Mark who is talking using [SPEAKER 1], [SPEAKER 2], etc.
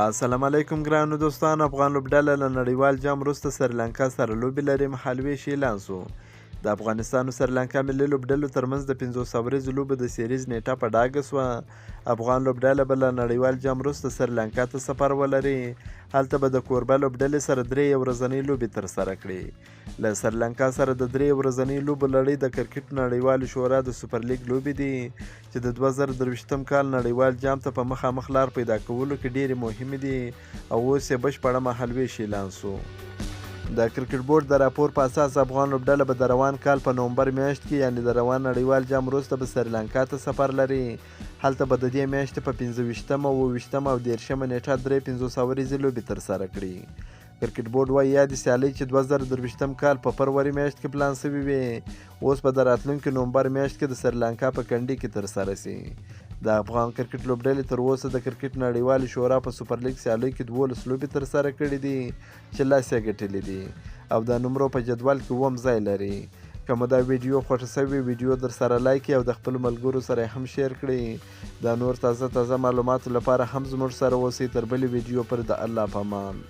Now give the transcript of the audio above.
[SPEAKER 1] السلام علیکم ګرانو دوستانو. افغان لوبډله له نړیوال جام وروسته سریلانکا سره لوبې لري. مهالویش اعلان شو. د افغانستان او سریلانکا ملي لوبډلو ترمنځ د 500 ورځو لوبو د سیریز نیټه په ډاګه شوه. افغان لوبډله به له نړیوال جام وروسته سریلانکا ته سفر ولري. هلته به د کوربه لوبډلې سره 3 ورځنۍ لوبې ترسره کړي. له سریلانکا سره د 3 ورځنۍ لوبو لړۍ د کرکټ نړیوالې شورا د سوپر لیګ لوبې دي چې د 2023 کال نړیوال جام ته په مخامخ لار پیدا کولو کې ډېرې مهمې دي او اوس یې بشپړه مهالویش اعلان شو. د کرکټ بورډ د راپور په اساس افغان لوبډله به د روان کال په نومبر میاشت کې یعنې د روان نړیوال جام وروسته به سریلانکا ته سفر لري. هلته به د دې میاشتې په 25 او 30 نیټه 3 500 ورځې لوبې ترسره کړي. کرکټ بورډ وایي یادې سیالۍ چې 2023 کال په فروری میاشت کې پلان شوي وي اوس به د راتلونکي نومبر میاشت کې د سریلانکا په کنډي کې ترسره شي. د افغان کرکټ لوبډلې تر اوسه د کرکټ نړیوالې شورا په سوپر لیګ سیالۍ کې 12 لوبې ترسره کړي دي چې 10 یې ګټلې دي او د نمرو په جدول کې 9 ځای لري. که مو دا ویډیو خوښه شوې ویډیو در سره لایک او د خپلو ملګرو سره هم شیر کړئ. د نور تازه معلوماتو لپاره هم زموږ سره اوسئ. تر بلې ویډیو پر د الله په امان.